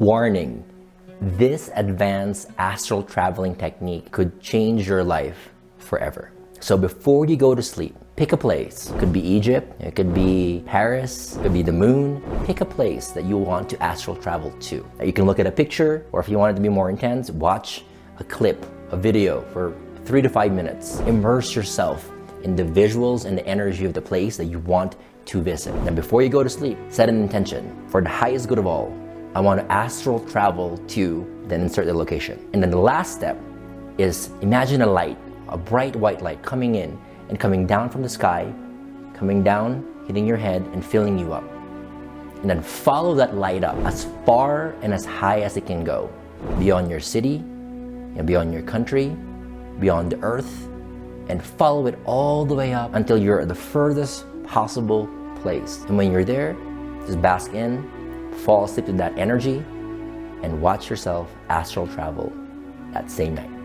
Warning, this advanced astral traveling technique could change your life forever. So before you go to sleep, pick a place. It could be Egypt, it could be Paris, it could be the moon. Pick a place that you want to astral travel to. You can look at a picture, or if you want it to be more intense, watch a clip, a video for 3 to 5 minutes. Immerse yourself in the visuals and the energy of the place that you want to visit. Now before you go to sleep, set an intention. For the highest good of all, I want to astral travel to, then insert the location. And then the last step is imagine a light, a bright white light coming in and coming down from the sky, coming down, hitting your head and filling you up. And then follow that light up as far and as high as it can go, beyond your city, and beyond your country, beyond the earth, and follow it all the way up until you're at the furthest possible place. And when you're there, just bask in, fall asleep to that energy, and watch yourself astral travel that same night.